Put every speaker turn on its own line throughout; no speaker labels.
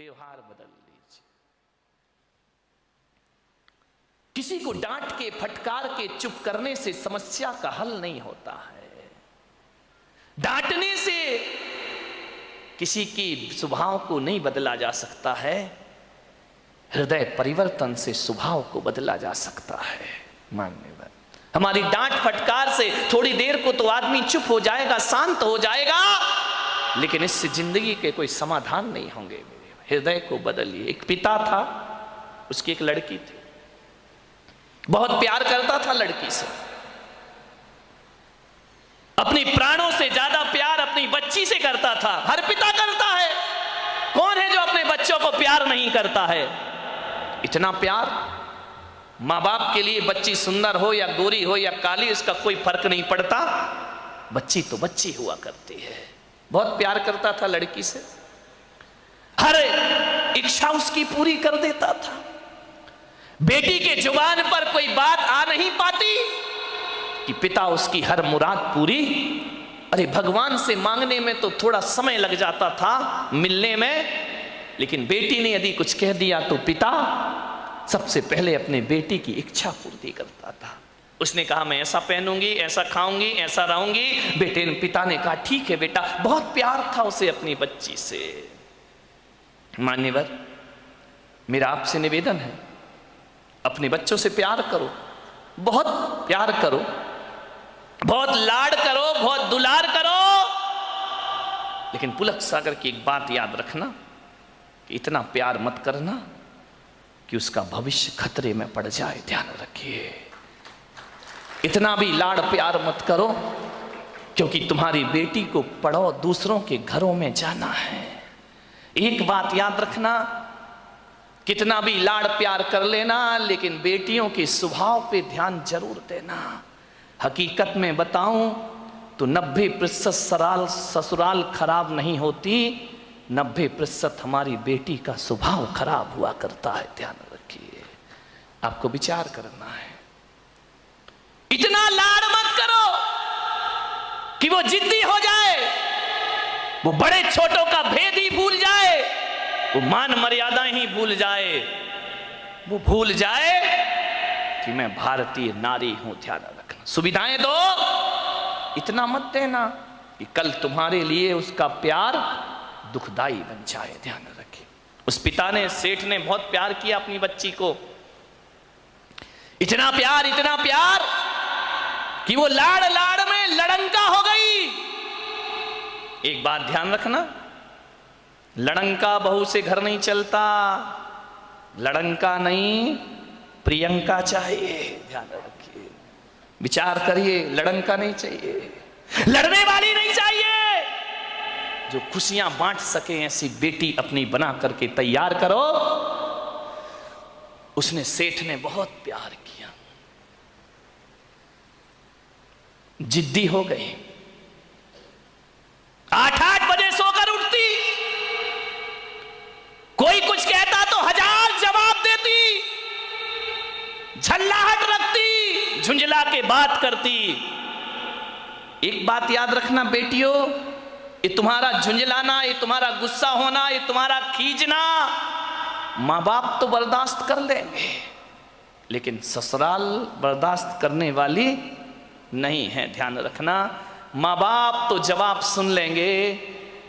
व्यवहार बदल लीजिए। किसी को डांट के, फटकार के, चुप करने से समस्या का हल नहीं होता है। डांटने से किसी की स्वभाव को नहीं बदला जा सकता है। हृदय परिवर्तन से स्वभाव को बदला जा सकता है। मान्यवर, हमारी डांट फटकार से थोड़ी देर को तो आदमी चुप हो जाएगा, शांत हो जाएगा, लेकिन इससे जिंदगी के कोई समाधान नहीं होंगे। मेरे हृदय को बदलिए। एक पिता था, उसकी एक लड़की थी, बहुत प्यार करता था लड़की से, अपनी प्राणों से ज्यादा प्यार अपनी बच्ची से करता था। हर पिता करता है, कौन है जो अपने बच्चों को प्यार नहीं करता है? इतना प्यार, माँ बाप के लिए बच्ची सुंदर हो या गोरी हो या काली, इसका कोई फर्क नहीं पड़ता, बच्ची तो बच्ची हुआ करती है। बहुत प्यार करता था लड़की से, हर इच्छा उसकी पूरी कर देता था। बेटी के जुबान पर कोई बात आ नहीं पाती कि पिता उसकी हर मुराद पूरी। अरे भगवान से मांगने में तो थोड़ा समय लग जाता था, मिलने में, लेकिन बेटी ने यदि कुछ कह दिया तो पिता सबसे पहले अपने बेटी की इच्छा पूर्ति करता था। उसने कहा मैं ऐसा पहनूंगी, ऐसा खाऊंगी, ऐसा रहूंगी। पिता ने कहा ठीक है बेटा। बहुत प्यार था उसे अपनी बच्ची से। मान्यवर, मेरा आपसे निवेदन है, अपने बच्चों से प्यार करो, बहुत प्यार करो, बहुत लाड करो, बहुत दुलार करो, लेकिन पुलक सागर की एक बात याद रखना कि इतना प्यार मत करना कि उसका भविष्य खतरे में पड़ जाए। ध्यान रखिए, इतना भी लाड़ प्यार मत करो, क्योंकि तुम्हारी बेटी को पढ़ो, दूसरों के घरों में जाना है। एक बात याद रखना, कितना भी लाड़ प्यार कर लेना, लेकिन बेटियों के स्वभाव पे ध्यान जरूर देना। हकीकत में बताऊं तो 90% ससुराल खराब नहीं होती, 90% हमारी बेटी का स्वभाव खराब हुआ करता है। ध्यान रखिए, आपको विचार करना है। इतना लाड़ मत करो कि वो जिद्दी हो जाए, वो बड़े छोटों का भेद ही भूल जाए, वो मान मर्यादा ही भूल जाए, वो भूल जाए कि मैं भारतीय नारी हूं। ध्यान रखना, सुविधाएं दो, इतना मत देना कि कल तुम्हारे लिए उसका प्यार दुखदाई बन जाए। ध्यान रखिए, उस पिता ने, सेठ ने बहुत प्यार किया अपनी बच्ची को, इतना प्यार कि वो लाड़ लाड़ में लड़ंका हो गई। एक बात ध्यान रखना, लड़ंका बहू से घर नहीं चलता, लड़ंका नहीं प्रियंका चाहिए। ध्यान रखिए, विचार करिए, लड़ंका नहीं चाहिए, लड़ने वाली नहीं चाहिए, जो खुशियां बांट सके ऐसी बेटी अपनी बना करके तैयार करो। उसने, सेठ ने बहुत प्यार किया, जिद्दी हो गई, 8-8 बजे सोकर उठती, कोई कुछ कहता तो 1000 जवाब देती, झल्लाहट रखती, झुंझला के बात करती। एक बात याद रखना बेटियों, ये तुम्हारा झुंझलाना, ये तुम्हारा गुस्सा होना, ये तुम्हारा खींचना माँ बाप तो बर्दाश्त कर लेंगे, लेकिन ससुराल बर्दाश्त करने वाली नहीं है। ध्यान रखना, माँ बाप तो जवाब सुन लेंगे,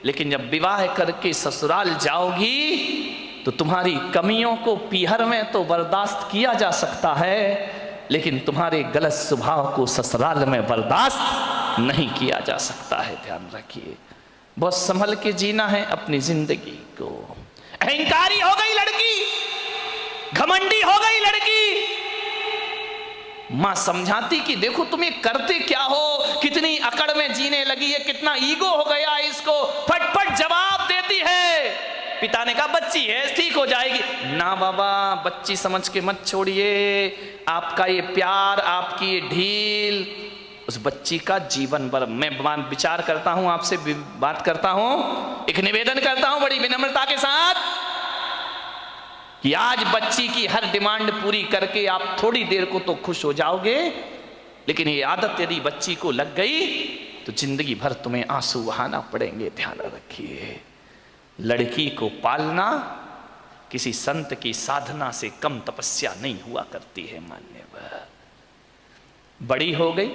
लेकिन जब विवाह करके ससुराल जाओगी तो तुम्हारी कमियों को पीहर में तो बर्दाश्त किया जा सकता है, लेकिन तुम्हारे गलत स्वभाव को ससुराल में बर्दाश्त नहीं किया जा सकता है। ध्यान रखिए, बहुत संभल के जीना है अपनी जिंदगी को। अहंकारी हो गई लड़की, घमंडी हो गई लड़की, मां समझाती कि देखो तुम ये करते क्या हो, कितनी अकड़ में जीने लगी है, कितना ईगो हो गया इसको, फटफट जवाब देती है। पिता ने कहा बच्ची है, ठीक हो जाएगी। ना बाबा, बच्ची समझ के मत छोड़िए, आपका ये प्यार, आपकी ये ढील उस बच्ची का जीवन भर। मैं विचार करता हूं, आपसे बात करता हूं, एक निवेदन करता हूं बड़ी विनम्रता के साथ कि आज बच्ची की हर डिमांड पूरी करके आप थोड़ी देर को तो खुश हो जाओगे, लेकिन ये आदत यदि बच्ची को लग गई तो जिंदगी भर तुम्हें आंसू बहाना पड़ेंगे। ध्यान रखिए, लड़की को पालना किसी संत की साधना से कम तपस्या नहीं हुआ करती है मान्यवर। बड़ी हो गई,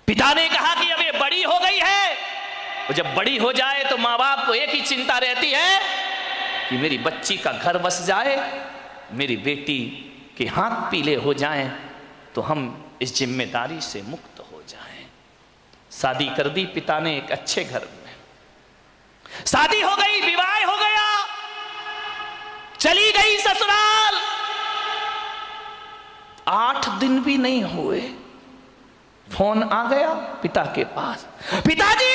पिता ने कहा कि अब ये बड़ी हो गई है, और जब बड़ी हो जाए तो माँ बाप को एक ही चिंता रहती है कि मेरी बच्ची का घर बस जाए, मेरी बेटी के हाथ पीले हो जाएं, तो हम इस जिम्मेदारी से मुक्त हो जाएं। शादी कर दी पिता ने एक अच्छे घर में, शादी हो गई, विवाह हो गया, चली गई ससुराल। 8 दिन भी नहीं हुए, फोन आ गया पिता के पास, पिताजी।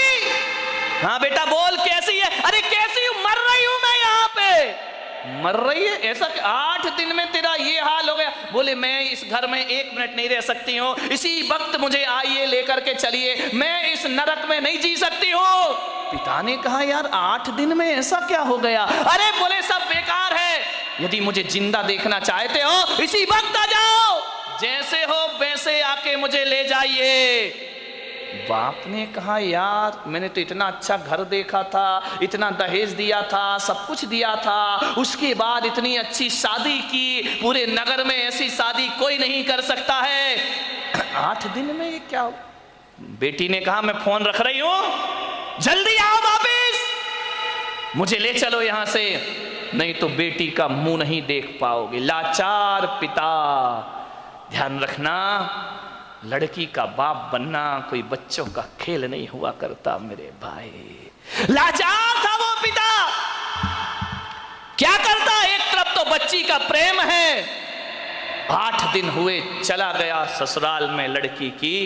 हाँ बेटा बोल, कैसी है? अरे कैसी हूं, मर रही हूं मैं यहाँ पे। मर रही है? ऐसा 8 दिन में तेरा ये हाल हो गया? बोले मैं इस घर में 1 मिनट नहीं रह सकती हूँ, इसी वक्त मुझे आइए लेकर के चलिए, मैं इस नरक में नहीं जी सकती हूँ। पिता ने कहा यार 8 दिन में ऐसा क्या हो गया? अरे बोले सब बेकार है, यदि मुझे जिंदा देखना चाहते हो इसी वक्त आ जाओ, जैसे हो वैसे आके मुझे ले जाइए। बाप ने कहा यार मैंने तो इतना अच्छा घर देखा था, इतना दहेज दिया था, सब कुछ दिया था, उसके बाद इतनी अच्छी शादी की, पूरे नगर में ऐसी शादी कोई नहीं कर सकता है, 8 दिन में ये क्या? बेटी ने कहा मैं फोन रख रही हूं, जल्दी आओ वापिस, मुझे ले चलो यहां से, नहीं तो बेटी का मुंह नहीं देख पाओगे। लाचार पिता। ध्यान रखना, लड़की का बाप बनना कोई बच्चों का खेल नहीं हुआ करता मेरे भाई। लाचार था वो पिता, क्या करता? एक तरफ तो बच्ची का प्रेम है, 8 दिन हुए चला गया ससुराल में लड़की की।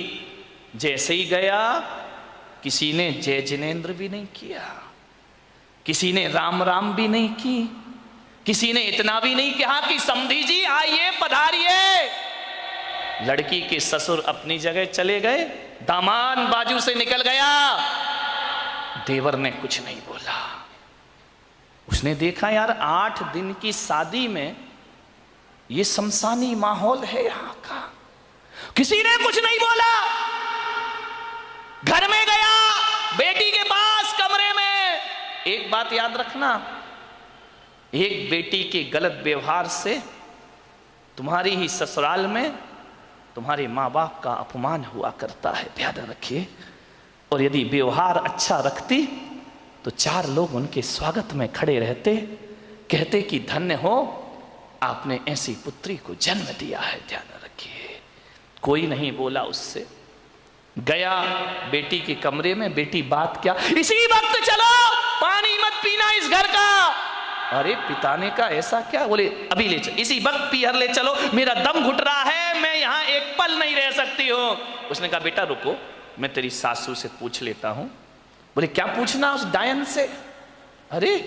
जैसे ही गया किसी ने जय जिनेंद्र भी नहीं किया, किसी ने राम राम भी नहीं की, किसी ने इतना भी नहीं कहा कि समधी जी आइए पधारिए। लड़की के ससुर अपनी जगह चले गए, दामाद बाजू से निकल गया, देवर ने कुछ नहीं बोला। उसने देखा यार 8 दिन की शादी में ये शमशानी माहौल है यहां का, किसी ने कुछ नहीं बोला। घर में गया, बेटी के पास कमरे में। एक बात याद रखना, एक बेटी के गलत व्यवहार से तुम्हारी ही ससुराल में तुम्हारे माँ बाप का अपमान हुआ करता है, ध्यान रखिए। और यदि व्यवहार अच्छा रखती तो 4 लोग उनके स्वागत में खड़े रहते, कहते कि धन्य हो आपने ऐसी पुत्री को जन्म दिया है, ध्यान रखिए। कोई नहीं बोला उससे। गया बेटी के कमरे में, बेटी बात क्या? इसी वक्त चलो, पानी मत पीना इस घर का। अरे पिता ने कहा ऐसा क्या? बोले अभी ले चलो, इसी वक्त पीहर ले चलो, मेरा दम घुट रहा है, मैं यहाँ एक पल नहीं रह सकती हूँ। उसने कहा बेटा रुको, मैं तेरी सासू से पूछ लेता हूँ। बोले क्या पूछना उस डायन से? अरे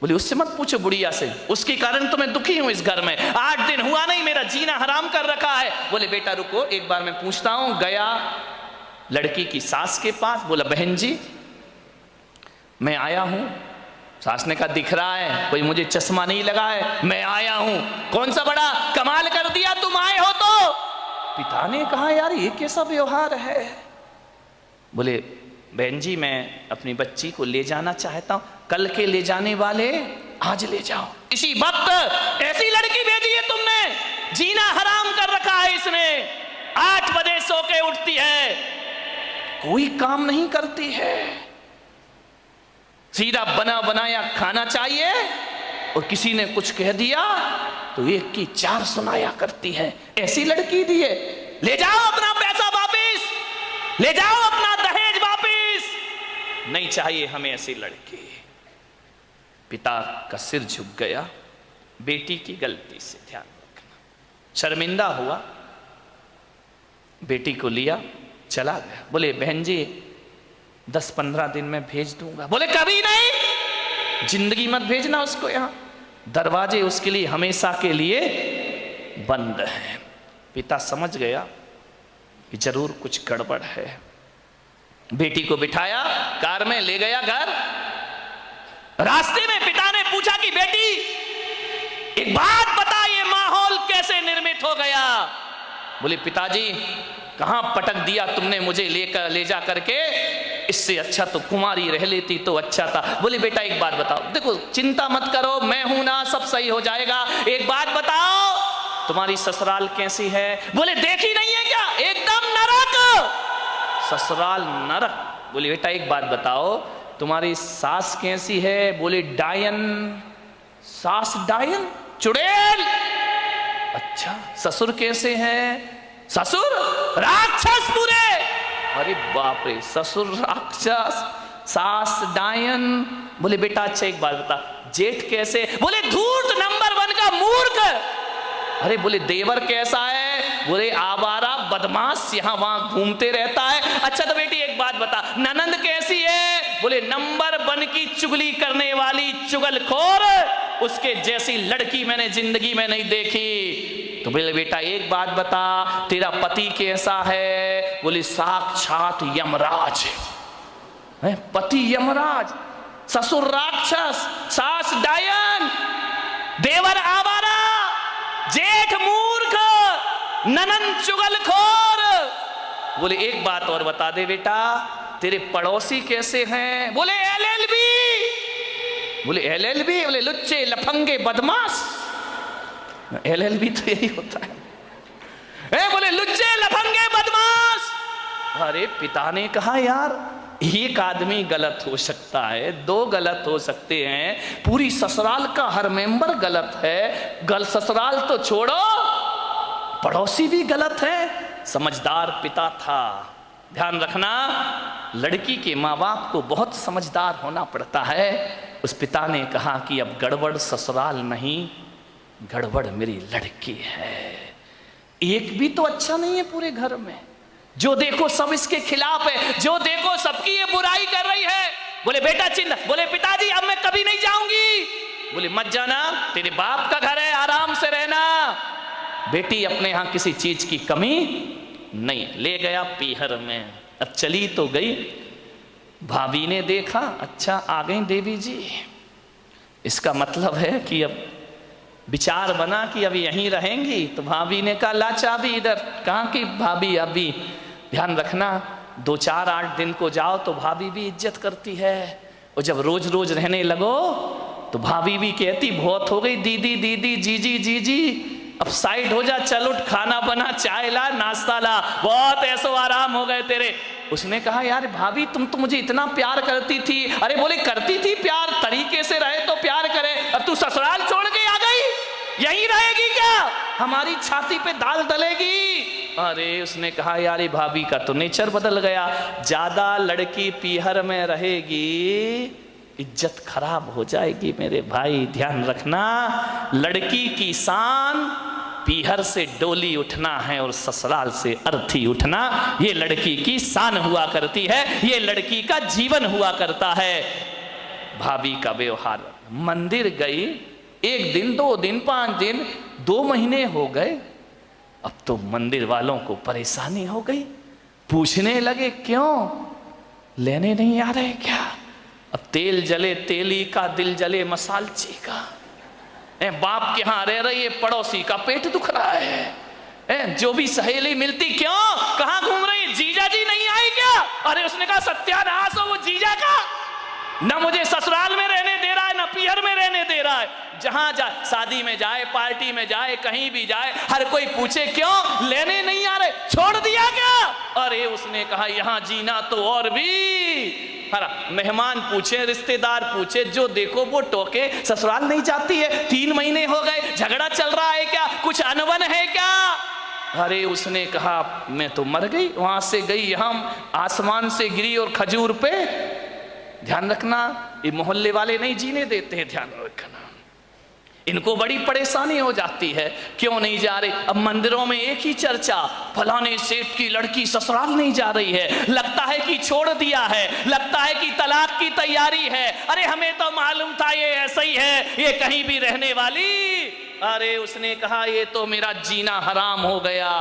बोले उससे मत पूछो, बुढ़िया से, उसके कारण तो मैं दुखी हूँ इस घर में, 8 दिन हुआ नहीं, मेरा जीना हराम कर रखा है। बोले बेटा रुको एक बार मैं पूछता हूँ। गया लड़की की सास के पास, बोला बहन जी मैं आया हूँ। सास ने कहा दिख रहा है, कोई मुझे चश्मा नहीं लगा है, मैं आया हूं। कौन सा बड़ा कमाल कर दिया तुम आए हो तो? पिता ने कहा यार ये कैसा व्यवहार है? बोले बहन जी मैं अपनी बच्ची को ले जाना चाहता हूं, कल के ले जाने वाले आज ले जाओ। इसी वक्त ऐसी लड़की भेजी है तुमने, जीना हराम कर रखा है इसने, 8 बजे सो के उठती है, कोई काम नहीं करती है, सीधा बना बनाया खाना चाहिए, और किसी ने कुछ कह दिया तो 1 की 4 सुनाया करती है। ऐसी लड़की दी है, ले जाओ अपना पैसा वापिस, ले जाओ अपना दहेज वापिस, नहीं चाहिए हमें ऐसी लड़की। पिता का सिर झुक गया बेटी की गलती से, ध्यान रखना। शर्मिंदा हुआ, बेटी को लिया चला गया। बोले बहन जी 10-15 दिन में भेज दूंगा। बोले कभी नहीं, जिंदगी मत भेजना उसको यहाँ, दरवाजे उसके लिए हमेशा के लिए बंद हैं। पिता समझ गया कि जरूर कुछ गड़बड़ है। बेटी को बिठाया, कार में ले गया घर। रास्ते में पिता ने पूछा कि बेटी एक बात बता, ये माहौल कैसे निर्मित हो गया? बोले पिताजी कहां पटक दिया तुमने मुझे ले जा करके, इससे अच्छा तो कुमारी रह लेती तो अच्छा था। बोले बेटा एक बात बताओ, देखो चिंता मत करो, मैं हूं ना, सब सही हो जाएगा। एक बात बताओ, तुम्हारी ससुराल कैसी है? बोले देखी नहीं है क्या, एकदम नरक, ससुराल नरक। बोले बेटा एक बात बताओ, तुम्हारी सास कैसी है? बोले डायन, सास डायन, चुड़ैल। अच्छा, ससुर कैसे हैं? ससुर राक्षस पूरे। अरे बाप रे, ससुर राक्षस, सास डायन। बोले बेटा अच्छा एक बात बता, जेठ कैसे? बोले धूर्त, नंबर 1 का मूर्ख। अरे बोले देवर कैसा है? बोले आवारा बदमाश, यहां वहां घूमते रहता है। अच्छा तो बेटी एक बात बता, ननंद कैसी है? बोले नंबर 1 की चुगली करने वाली चुगलखोर, उसके जैसी लड़की मैंने जिंदगी में नहीं देखी। तो बोले बेटा एक बात बता, तेरा पति कैसा है? बोले साक्षात यमराज है, पति यमराज, ससुर राक्षस, सास डायन, देवर आवारा, जेठ मूर्ख, ननंद चुगलखोर। बोले एक बात और बता दे बेटा, तेरे पड़ोसी कैसे हैं? बोले LLB। बोले LLB? बोले लुच्चे लफंगे बदमाश। LLB तो यही होता है। बोले लुच्चे लफंगे बदमाश। अरे पिता ने कहा यार एक आदमी गलत हो सकता है, 2 गलत हो सकते हैं, पूरी ससुराल का हर मेंबर गलत है। ससुराल तो छोड़ो, पड़ोसी भी गलत है। समझदार पिता था। ध्यान रखना, लड़की के माँ बाप को बहुत समझदार होना पड़ता है। उस पिता ने कहा कि अब गड़बड़ ससुराल नहीं, गड़बड़ मेरी लड़की है। एक भी तो अच्छा नहीं है पूरे घर में, जो देखो सब इसके खिलाफ है, जो देखो सबकी ये बुराई कर रही है। बोले बेटा चिंता। बोले पिताजी अब मैं कभी नहीं जाऊंगी। बोले मत जाना, तेरे बाप का घर है, आराम से रहना। बेटी अपने यहां किसी चीज की कमी नहीं। ले गया पीहर में। अब चली तो गई, भाभी ने देखा अच्छा आ गई देवी जी, इसका मतलब है कि अब विचार बना कि अब यहीं रहेंगी। तो भाभी ने कहा ला चाबी इधर। कहाँ की भाभी? अभी ध्यान रखना, 2-4-8 दिन को जाओ तो भाभी भी इज्जत करती है, और जब रोज रोज रहने लगो तो भाभी भी कहती बहुत हो गई दीदी दीदी, जीजी जीजी, अब साइड हो जा, चल उठ, खाना बना, चाय ला, नाश्ता ला, बहुत ऐसो आराम हो गए तेरे। उसने कहा यार भाभी तुम तो मुझे इतना प्यार करती थी। अरे बोले करती थी प्यार, तरीके से रहे तो प्यार करे, अब तू ससुराल छोड़ के आ गई, यहीं रहेगी क्या? हमारी छाती पे दाल डलेगी। अरे उसने कहा यार भाभी का तो नेचर बदल गया, ज्यादा लड़की पीहर में रहेगी इज्जत खराब हो जाएगी मेरे भाई। ध्यान रखना, लड़की की शान पीहर से डोली उठना है और ससुराल से अर्थी उठना, ये लड़की की शान हुआ करती है, ये लड़की का जीवन हुआ करता है। भाभी का व्यवहार, मंदिर गई 1 दिन 2 दिन 5 दिन 2 महीने हो गए, अब तो मंदिर वालों को परेशानी हो गई, पूछने लगे क्यों लेने नहीं आ रहे क्या? अब तेल जले तेली का, दिल जले मसालची का। बाप के यहां रह रही है, पड़ोसी का पेट दुख रहा है। जो भी सहेली मिलती क्यों, कहां घूम रही, जीजा जी नहीं आई क्या? अरे उसने कहा सत्यानाश हो वो जीजा का, ना मुझे ससुराल में रहने दे रहा है, ना पीहर में रहने दे रहा है। जहां जाए, शादी में जाए, पार्टी में जाए, कहीं भी जाए, हर कोई पूछे क्यों लेने नहीं आ रहे, छोड़ दिया क्या? अरे उसने कहा यहां जीना तो और भी, हरा मेहमान पूछे, रिश्तेदार पूछे, जो देखो वो टोके, ससुराल नहीं जाती है, 3 महीने हो गए, झगड़ा चल रहा है क्या, कुछ अनबन है क्या? अरे उसने कहा मैं तो मर गई, वहां से गई यहां, आसमान से गिरी और खजूर पे। ध्यान रखना, ये मोहल्ले वाले नहीं जीने देते हैं, ध्यान रखना, इनको बड़ी परेशानी हो जाती है, क्यों नहीं जा रहे? अब मंदिरों में एक ही चर्चा, फलाने सेठ की लड़की ससुराल नहीं जा रही है, लगता है कि छोड़ दिया है, लगता है कि तलाक की तैयारी है। अरे हमें तो मालूम था ये ऐसा ही है, ये कहीं भी रहने वाली। अरे उसने कहा ये तो मेरा जीना हराम हो गया,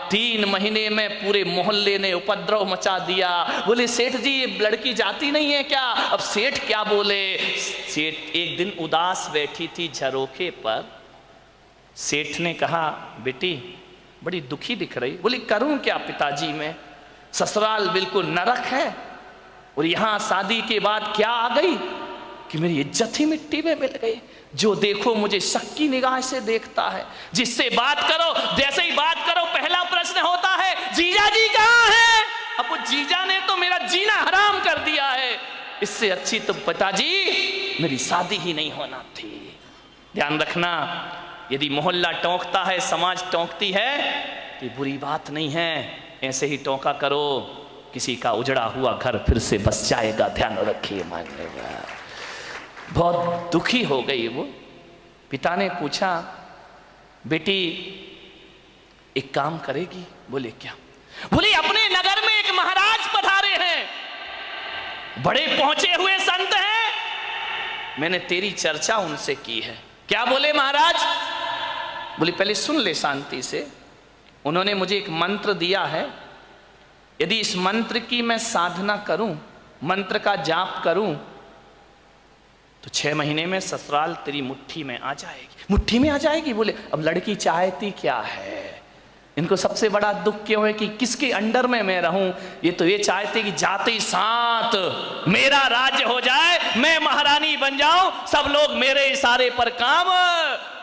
3 महीने में पूरे मोहल्ले ने उपद्रव मचा दिया। बोले सेठ जी ये लड़की जाती नहीं है क्या? अब सेठ क्या बोले? सेठ एक दिन उदास बैठी थी झरोखे पर, सेठ ने कहा बेटी बड़ी दुखी दिख रही। बोली करूं क्या पिताजी, मैं ससुराल बिल्कुल नरक है, और यहां शादी के बाद क्या आ गई कि मेरी इज्जत ही मिट्टी में मिल गई। जो देखो मुझे शक की निगाह से देखता है, जिससे बात करो जैसे ही बात करो पहला प्रश्न होता है जीजा जी कहां है। अब वो जीजा ने तो मेरा जीना हराम कर दिया है, इससे अच्छी तो पिताजी मेरी शादी ही नहीं होना थी। ध्यान रखना, यदि मोहल्ला टोंकता है, समाज टोंकती है, ये बुरी बात नहीं है, ऐसे ही टोंका करो, किसी का उजड़ा हुआ घर फिर से बस जाएगा। ध्यान रखिए। मानेगा बहुत दुखी हो गई वो। पिता ने पूछा बेटी एक काम करेगी? बोले क्या? बोले अपने नगर में एक महाराज पधारे हैं, बड़े पहुंचे हुए संत हैं, मैंने तेरी चर्चा उनसे की है। क्या बोले महाराज? बोले पहले सुन ले शांति से। उन्होंने मुझे एक मंत्र दिया है, यदि इस मंत्र की मैं साधना करूं, मंत्र का जाप करूं, तो 6 महीने में ससुराल तेरी मुट्ठी में आ जाएगी। मुट्ठी में आ जाएगी? बोले अब लड़की चाहती क्या है? इनको सबसे बड़ा दुख क्यों है कि किसके अंडर में मैं रहूं? ये तो ये चाहते कि जाते ही साथ मेरा राज्य हो जाए, मैं महारानी बन जाऊं, सब लोग मेरे इशारे पर काम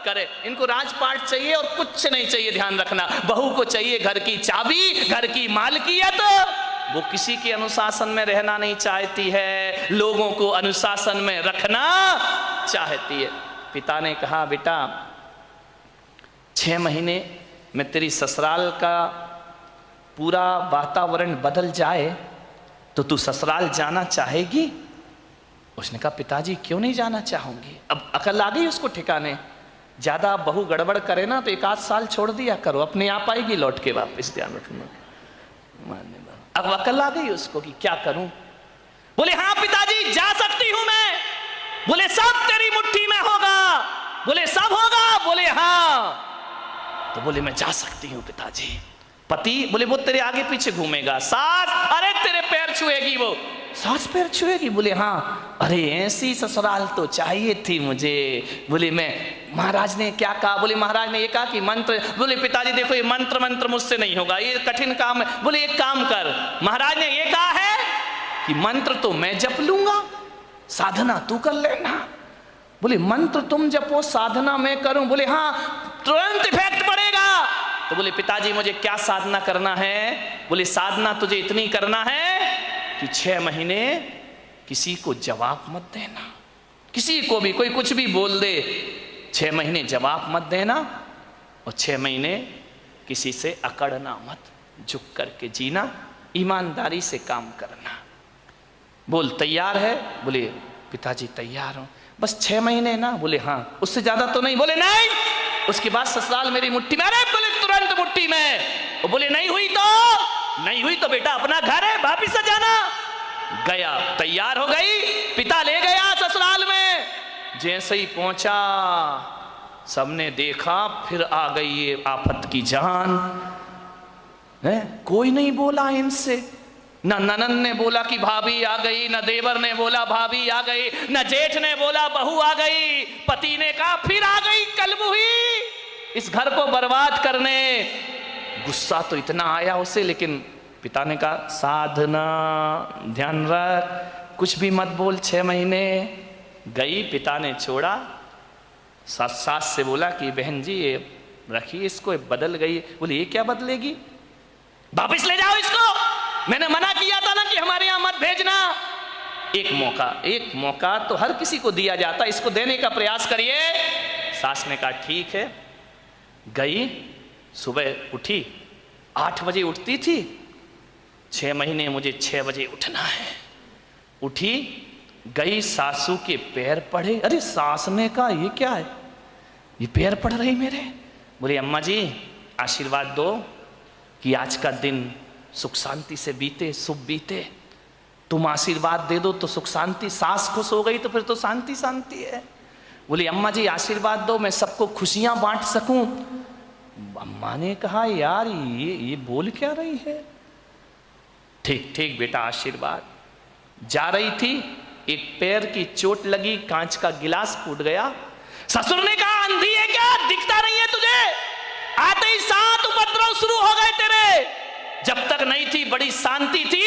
करे। इनको राजपाट चाहिए और कुछ नहीं चाहिए। ध्यान रखना, बहू को चाहिए घर की चाबी, घर की मालकियत। वो किसी के अनुशासन में रहना नहीं चाहती है, लोगों को अनुशासन में रखना चाहती है। पिता ने कहा बेटा 6 महीने में तेरी ससुराल का पूरा वातावरण बदल जाए तो तू ससुराल जाना चाहेगी? उसने कहा पिताजी क्यों नहीं जाना चाहूंगी। अब अकल आ गई उसको ठिकाने। ज्यादा बहू गड़बड़ करे ना तो 1 आध साल छोड़ दिया करो, अपने आप आएगी लौट के वापस। ध्यान रखना। अब अकल आ गई उसको कि क्या करूं। बोले हाँ पिताजी जा सकती हूं मैं। बोले सब तेरी मुट्ठी में होगा। बोले सब होगा? बोले हाँ। तो बोले मैं जा सकती हूं पिताजी। पति? बोले वो तेरे आगे पीछे घूमेगा। सास? अरे तेरे पैर छुएगी वो। सास पैर छुएगी? बोले हाँ। अरे ऐसी ससुराल तो चाहिए थी मुझे। बोले मैं, महाराज ने क्या कहा? बोले महाराज ने ये कहा कि मंत्र। बोले पिताजी देखो ये मंत्र मुझसे नहीं होगा, ये कठिन काम है। बोले एक काम कर, महाराज ने ये कहा है कि मंत्र तो मैं जप लूंगा, साधना तू कर लेना। बोले मंत्र तुम जपो, साधना मैं करूं? बोले हाँ तुरंत इफेक्ट पड़ेगा। तो बोले पिताजी मुझे क्या साधना करना है? बोले साधना तुझे इतनी करना है कि 6 महीने किसी को जवाब मत देना, किसी को भी कोई कुछ भी बोल दे, 6 महीने जवाब मत देना, और 6 महीने किसी से अकड़ना मत, झुक करके जीना, ईमानदारी से काम करना। बोल तैयार है? बोले पिताजी तैयार हूं, बस 6 महीने ना। बोले हाँ। उससे ज्यादा तो नहीं? बोले नहीं। उसके बाद ससुराल मेरी मुट्ठी में। अरे बोले तुरंत मुट्ठी में। वो बोले नहीं हुई तो बेटा अपना घर है, वापिस जाना। गया, तैयार हो गई, पिता ले गया ससुराल में। जैसे ही पहुंचा सबने देखा, फिर आ गई ये आफत की जान है। कोई नहीं बोला इनसे, न ननन ने बोला कि भाभी आ गई, न देवर ने बोला भाभी आ गई, न जेठ ने बोला बहू आ गई। पति ने कहा फिर आ गई कलमुही इस घर को बर्बाद करने। गुस्सा तो इतना आया उसे, लेकिन पिता ने कहा साधना, ध्यान रख, कुछ भी मत बोल। 6 महीने गई, पिता ने छोड़ा। सास से बोला कि बहन जी ये रखिए इसको, बदल गई। बोले ये क्या बदलेगी, वापिस ले जाओ इसको, मैंने मना किया था ना कि हमारे यहां मत भेजना। एक मौका तो हर किसी को दिया जाता, इसको देने का प्रयास करिए। सास ने कहा ठीक है। गई, सुबह उठी, 8 बजे उठती थी, 6 महीने मुझे 6 बजे उठना है। उठी, गई, सासू के पैर पड़े। अरे सास ने कहा ये क्या है, ये पैर पड़ रही मेरे। बोले अम्मा जी आशीर्वाद दो कि आज का दिन सुख शांति से बीते, शुभ बीते। तुम आशीर्वाद दे दो तो सुख शांति। सास खुश हो गई तो फिर तो शांति शांति है। बोली अम्मा जी आशीर्वाद दो मैं सबको खुशियां बांट सकूं। अम्मा ने कहा यार ये बोल क्या रही है। ठीक ठीक बेटा आशीर्वाद। जा रही थी, एक पैर की चोट लगी, कांच का गिलास फूट गया। ससुर ने कहा अंधी है क्या, दिखता नहीं है तुझे? आते ही 7 उपद्रव शुरू हो गए तेरे। जब तक नहीं थी बड़ी शांति थी,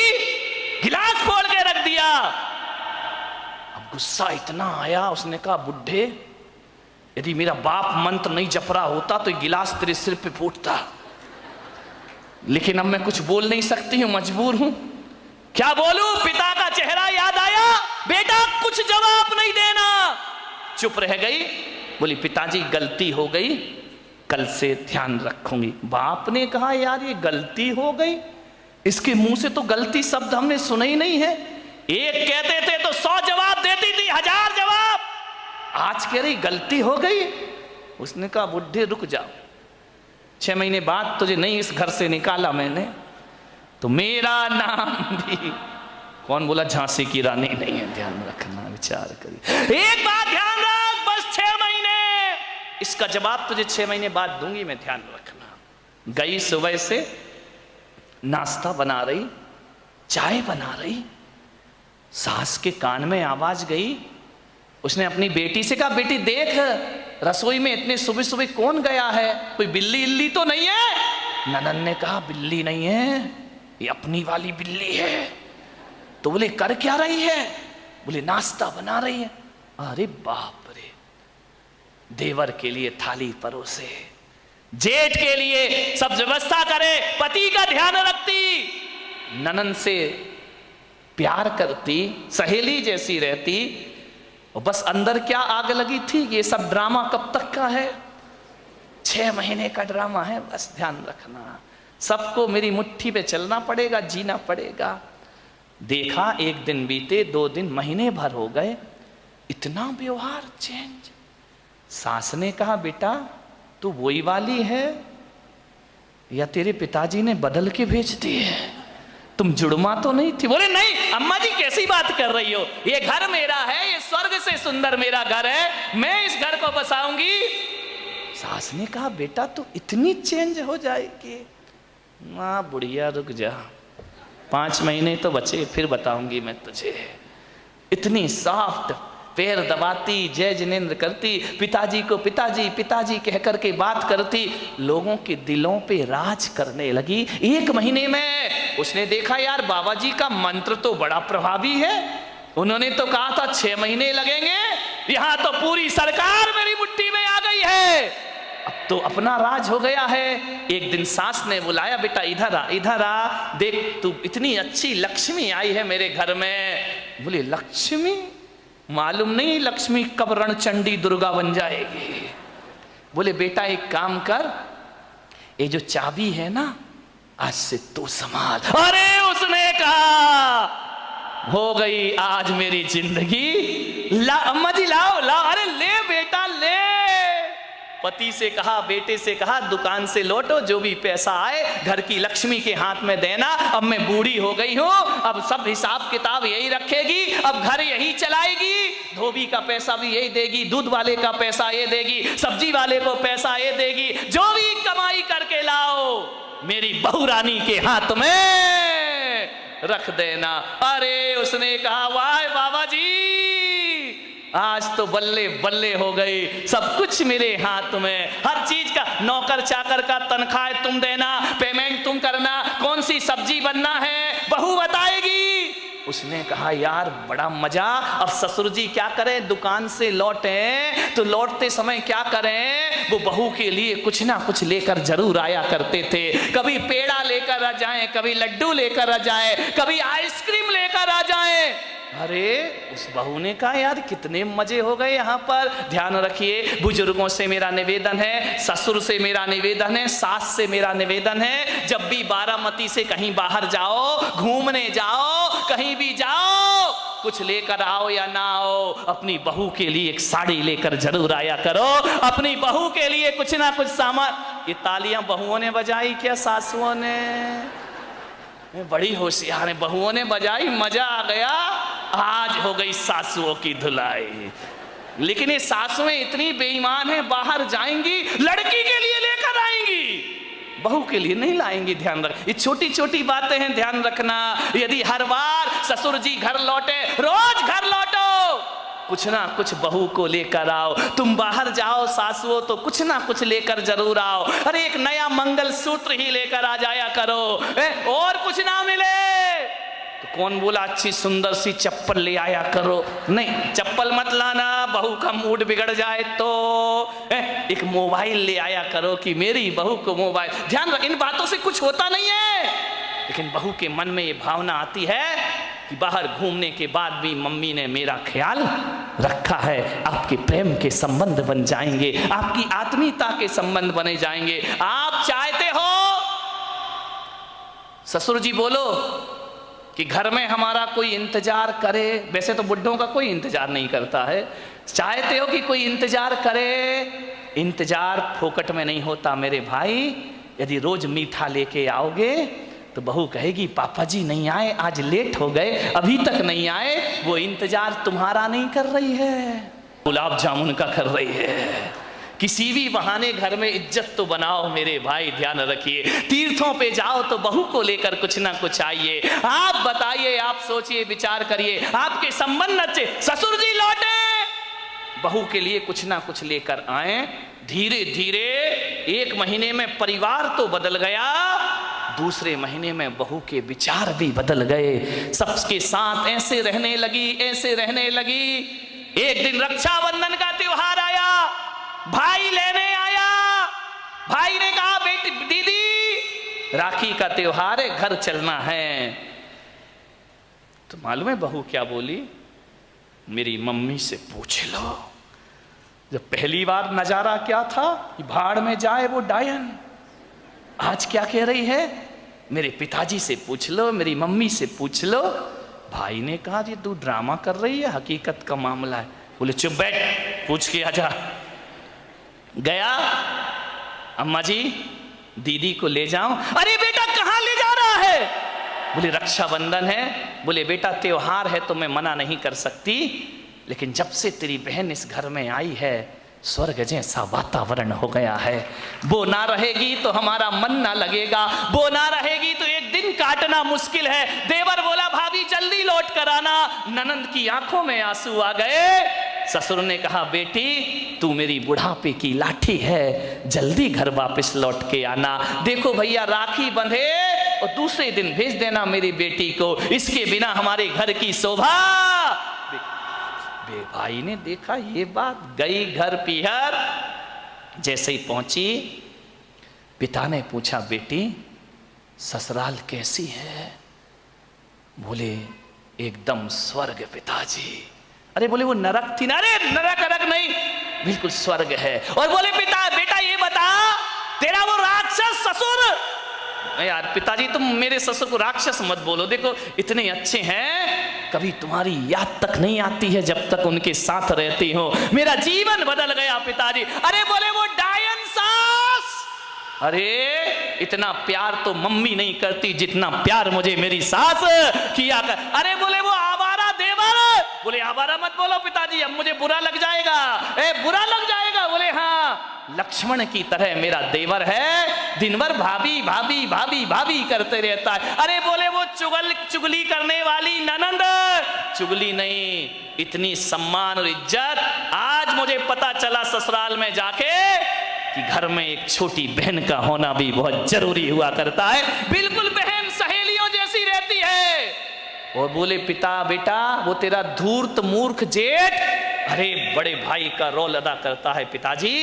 गिलास फोड़ के रख दिया। अब गुस्सा इतना आया, उसने कहा बुढ़े, यदि मेरा बाप मंत्र नहीं जप रहा होता तो गिलास तेरे सिर पे फूटता, लेकिन अब मैं कुछ बोल नहीं सकती हूं, मजबूर हूं। क्या बोलूं? पिता का चेहरा याद आया। बेटा कुछ जवाब नहीं देना। चुप रह गई। बोली पिताजी गलती हो गई, कल से ध्यान रखूंगी। बाप ने कहा यार ये गलती हो गई, इसके मुंह से तो गलती शब्द हमने सुना ही नहीं है। एक कहते थे तो 100 जवाब देती थी, 1000 जवाब। आज कह रही गलती हो गई। उसने कहा बुढ़े रुक जाओ, 6 महीने बाद तुझे नहीं इस घर से निकाला मैंने तो मेरा नाम भी, कौन बोला झांसी की रानी नहीं है, ध्यान रखना, विचार करिए। एक बात ध्यान रख, बस 6 महीने, इसका जवाब तुझे 6 महीने बाद दूंगी मैं, ध्यान रखना। गई सुबह से नाश्ता बना रही, चाय बना रही, सास के कान में आवाज गई। उसने अपनी बेटी से कहा बेटी देख रसोई में इतने सुबह सुबह कौन गया है, कोई बिल्ली इल्ली तो नहीं है? ननन ने कहा बिल्ली नहीं है, ये अपनी वाली बिल्ली है। तो बोले कर क्या रही है? बोले नाश्ता बना रही है। अरे बाप रे, देवर के लिए थाली परोसे, जेठ के लिए सब व्यवस्था करे, पति का ध्यान रखती, ननन से प्यार करती, सहेली जैसी रहती, और बस अंदर क्या आग लगी थी, ये सब ड्रामा कब तक का है? 6 महीने का ड्रामा है, बस ध्यान रखना। सबको मेरी मुट्ठी पे चलना पड़ेगा, जीना पड़ेगा। देखा 1 दिन बीते, 2 दिन, महीने भर हो गए, इतना व्यवहार चेंज। सास ने कहा बेटा तू वही वाली है या तेरे पिताजी ने बदल के भेज दी है, तुम जुड़मा तो नहीं थी? बोले नहीं अम्मा जी कैसी बात कर रही हो, ये घर मेरा है, ये स्वर्ग से सुंदर मेरा घर है, मैं इस घर को बसाऊंगी। सास ने कहा बेटा तू इतनी चेंज हो जाएगी? माँ बुढ़िया रुक जा, 5 महीने तो बचे, फिर बताऊंगी मैं तुझे। इतनी सॉफ्ट, पैर दबाती, जय जिनेंद्र करती, पिताजी को पिताजी पिताजी कह करके बात करती, लोगों के दिलों पे राज करने लगी। 1 महीने में उसने देखा यार बाबा जी का मंत्र तो बड़ा प्रभावी है, उन्होंने तो कहा था 6 महीने लगेंगे, यहां तो पूरी सरकार मेरी मुट्ठी में आ गई है, अब तो अपना राज हो गया है। एक दिन सास ने बुलाया बेटा इधर आ, इधर आ, देख तू इतनी अच्छी लक्ष्मी आई है मेरे घर में। बोले लक्ष्मी? मालूम नहीं लक्ष्मी कब रणचंडी दुर्गा बन जाएगी। बोले बेटा एक काम कर, ये जो चाबी है ना आज से तू संभाल। अरे उसने कहा हो गई आज मेरी जिंदगी, ला अम्मा जी लाओ लाओ, अरे ले बेटा ले। पति से कहा, बेटे से कहा दुकान से लौटो, जो भी पैसा आए घर की लक्ष्मी के हाथ में देना, अब मैं बूढ़ी हो गई हूं, अब सब हिसाब किताब यही रखेगी, अब घर यही चलाएगी, धोबी का पैसा भी यही देगी, दूध वाले का पैसा ये देगी, सब्जी वाले को पैसा ये देगी, जो भी कमाई करके लाओ मेरी बहू रानी के हाथ में रख देना। अरे उसने कहा वाह बाबा जी आज तो बल्ले बल्ले हो गई, सब कुछ मेरे हाथ में, हर चीज का, नौकर चाकर का तनख्वाह तुम देना, पेमेंट तुम करना, कौन सी सब्जी बनना है बहू बताएगी। उसने कहा यार बड़ा मजा। अब ससुर जी क्या करें, दुकान से लौटे तो लौटते समय क्या करें, वो बहू के लिए कुछ ना कुछ लेकर जरूर आया करते थे। कभी पेड़ा लेकर आ जाए, कभी लड्डू लेकर आ जाए, कभी आइसक्रीम लेकर आ जाए। अरे उस बहू ने कहा यार कितने मजे हो गए यहाँ पर। ध्यान रखिए, बुजुर्गों से मेरा निवेदन है, ससुर से मेरा निवेदन है, सास से मेरा निवेदन है, जब भी बारामती से कहीं बाहर जाओ, घूमने जाओ, कहीं भी जाओ, कुछ लेकर आओ या ना आओ, अपनी बहू के लिए एक साड़ी लेकर जरूर आया करो, अपनी बहू के लिए कुछ ना कुछ सामान। ये तालियां बहुओं ने बजाई क्या सासुओं ने? बड़ी होशियार है, बहुओं ने बजाई, मजा आ गया। आज हो गई सासुओं की धुलाई। लेकिन ये सासुएं इतनी बेईमान हैं, बाहर जाएंगी लड़की के लिए लेकर आएंगी, बहू के लिए नहीं लाएंगी। ध्यान रख, ये छोटी छोटी बातें हैं, ध्यान रखना। यदि हर बार ससुर जी घर लौटे, रोज घर लौटो, कुछ ना कुछ बहू को लेकर आओ। तुम बाहर जाओ सासुओं तो कुछ ना कुछ लेकर जरूर आओ। अरे एक नया मंगलसूत्र ही लेकर आ जाया करो, और कुछ ना मिले तो कौन बोला अच्छी सुंदर सी चप्पल ले आया करो? नहीं, चप्पल मत लाना, बहू का मूड बिगड़ जाए तो। एक मोबाइल ले आया करो कि मेरी बहू को मोबाइल। ध्यान रख, इन बातों से कुछ होता नहीं है, लेकिन बहू के मन में ये भावना आती है कि बाहर घूमने के बाद भी मम्मी ने मेरा ख्याल रखा है। आपके प्रेम के संबंध बन जाएंगे, आपकी आत्मीयता के संबंध बने जाएंगे। आप चाहते हो ससुर जी बोलो कि घर में हमारा कोई इंतजार करे। वैसे तो बुढ़ों का कोई इंतजार नहीं करता है, चाहते हो कि कोई इंतजार करे। इंतजार फोकट में नहीं होता मेरे भाई। यदि रोज मीठा लेके आओगे तो बहू कहेगी पापा जी नहीं आए, आज लेट हो गए, अभी तक नहीं आए। वो इंतजार तुम्हारा नहीं कर रही है, गुलाब जामुन का कर रही है। किसी भी बहाने घर में इज्जत तो बनाओ मेरे भाई, ध्यान रखिए। तीर्थों पे जाओ तो बहू को लेकर कुछ ना कुछ आइए। आप बताइए, आप सोचिए, विचार करिए, आपके संबंध अच्छे, ससुर जी लौटे, बहू के लिए कुछ ना कुछ लेकर आए। धीरे धीरे 1 महीने में परिवार तो बदल गया, दूसरे महीने में बहू के विचार भी बदल गए। सबके साथ ऐसे रहने लगी, ऐसे रहने लगी। एक दिन रक्षाबंधन का त्योहार आया, भाई लेने आया। भाई ने कहा बेटी दीदी राखी का त्योहार है, घर चलना है। तो मालूम है बहू क्या बोली? मेरी मम्मी से पूछ लो। जब पहली बार नजारा क्या था कि भाड़ में जाए वो डायन, आज क्या कह रही है? मेरे पिताजी से पूछ लो, मेरी मम्मी से पूछ लो। भाई ने कहा ये तू ड्रामा कर रही है, हकीकत का मामला है। बोले चुप बैठ, पूछ के आजा। गया, अम्मा जी दीदी को ले जाऊं। अरे बेटा कहां ले जा रहा है? बोले रक्षाबंधन है। बोले बेटा त्योहार है तो मैं मना नहीं कर सकती, लेकिन जब से तेरी बहन इस घर में आई है स्वर्ग जैसा वातावरण हो गया है। वो ना रहेगी तो हमारा मन ना लगेगा, वो ना रहेगी तो एक दिन काटना मुश्किल है। देवर बोला भाभी जल्दी लौट कर आना। ननंद की आंखों में आंसू आ गए। ससुर ने कहा बेटी तू मेरी बुढ़ापे की लाठी है, जल्दी घर वापस लौट के आना। देखो भैया राखी बंधे और दूसरे दिन भेज देना मेरी बेटी को, इसके बिना हमारे घर की शोभा। भाई ने देखा ये बात, गई घर पीहर। जैसे ही पहुंची पिता ने पूछा बेटी ससुराल कैसी है? बोले एकदम स्वर्ग पिताजी। अरे बोले वो नरक थी ना? अरे नरक नरक नहीं, बिल्कुल स्वर्ग है। और बोले पिता बेटा ये बता तेरा वो राक्षस ससुर। यार पिताजी तुम मेरे ससुर को राक्षस मत बोलो, देखो इतने अच्छे हैं, कभी तुम्हारी याद तक नहीं आती है जब तक उनके साथ रहती हो। मेरा जीवन बदल गया पिताजी। अरे बोले वो डायन सास। अरे इतना प्यार तो मम्मी नहीं करती जितना प्यार मुझे मेरी सास किया कर। अरे बोले वो आवारा देवर। बोले आवारा मत बोलो पिताजी, अब मुझे बुरा लग जाएगा। बुरा लग जाएगा? बोले हाँ लक्ष्मण की तरह मेरा देवर है, दिन भर भाभी भाभी भाभी भाभी करते रहता है। अरे बोले वो चुगली करने वाली ननंद। चुगली नहीं, इतनी सम्मान और इज्जत। आज मुझे पता चला ससुराल में जाके कि घर में एक छोटी बहन का होना भी बहुत जरूरी हुआ करता है। बिल्कुल बहन सहेलियों जैसी रहती है। और बोले पिता बेटा वो तेरा धूर्त मूर्ख जेठ अरे बड़े भाई का रोल अदा करता है पिताजी।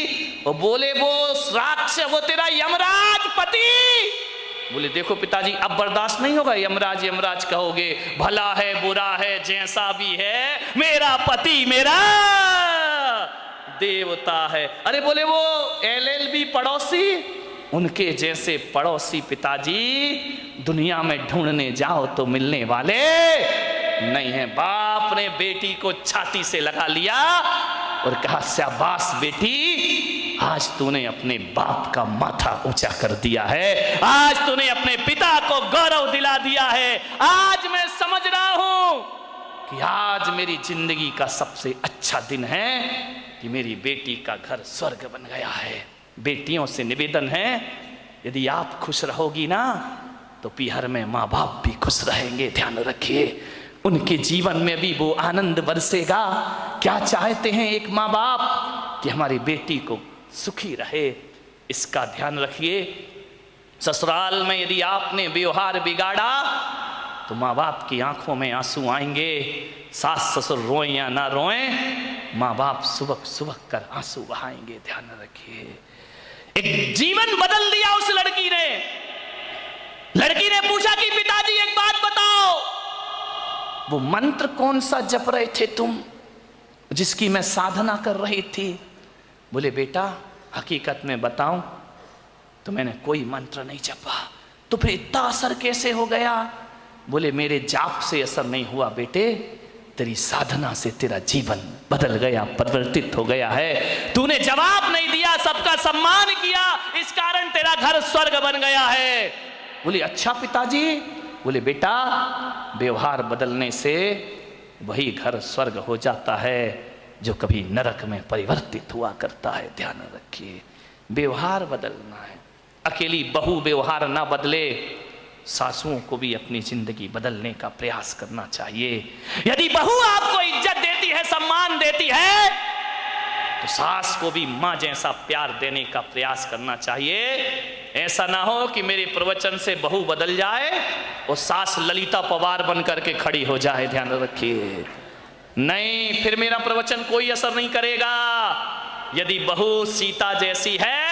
और बोले वो राक्षस वो तेरा यमराज पति। बोले देखो पिताजी अब बर्दाश्त नहीं होगा, यमराज यमराज कहोगे, भला है बुरा है जैसा भी है, मेरा पति मेरा देवता है। अरे बोले वो LLB पड़ोसी, उनके जैसे पड़ोसी पिताजी दुनिया में ढूंढने जाओ तो मिलने वाले नहीं है। बाप ने बेटी को छाती से लगा लिया और कहा शाबाश बेटी, आज तूने अपने बाप का माथा ऊंचा कर दिया है, आज तूने अपने पिता को गौरव दिला दिया है। आज मैं समझ रहा हूं कि आज मेरी जिंदगी का सबसे अच्छा दिन है कि मेरी बेटी का घर स्वर्ग बन गया है। बेटियों से निवेदन है यदि आप खुश रहोगी ना तो पीहर में माँ बाप भी खुश रहेंगे। ध्यान रखिए उनके जीवन में भी वो आनंद बरसेगा। क्या चाहते हैं एक माँ बाप कि हमारी बेटी को सुखी रहे, इसका ध्यान रखिए। ससुराल में यदि आपने व्यवहार बिगाड़ा तो माँ बाप की आंखों में आंसू आएंगे, सास ससुर रोएं या ना रोएं, माँ बाप सुबह सुबह कर आंसू बहाएंगे। ध्यान रखिए। एक जीवन बदल दिया उस लड़की ने। लड़की ने पूछा कि पिताजी एक बात बताओ, वो मंत्र कौन सा जप रहे थे तुम, जिसकी मैं साधना कर रही थी? बोले बेटा हकीकत में बताऊं तो मैंने कोई मंत्र नहीं जपा। तो फिर इतना असर कैसे हो गया? बोले मेरे जाप से असर नहीं हुआ बेटे, तेरी साधना से तेरा जीवन बदल गया, परिवर्तित हो गया है। तूने जवाब नहीं दिया, सबका सम्मान किया, इस कारण तेरा घर स्वर्ग बन गया है। बोले अच्छा पिताजी। बोले बेटा व्यवहार बदलने से वही घर स्वर्ग हो जाता है जो कभी नरक में परिवर्तित हुआ करता है। ध्यान रखिए, व्यवहार बदलना है। अकेली बहू व्यवहार ना बदले, सासुओं को भी अपनी जिंदगी बदलने का प्रयास करना चाहिए। यदि बहू आपको इज्जत देती है, सम्मान देती है, तो सास को भी मां जैसा प्यार देने का प्रयास करना चाहिए। ऐसा ना हो कि मेरे प्रवचन से बहू बदल जाए और सास ललिता पवार बन करके खड़ी हो जाए। ध्यान रखिए, नहीं, फिर मेरा प्रवचन कोई असर नहीं करेगा। यदि बहू सीता जैसी है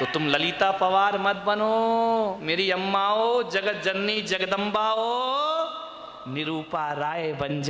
तो तुम ललिता पवार मत बनो, मेरी अम्माओ, जगत जननी जगदम्बाओ, निरूपा राय बन जा।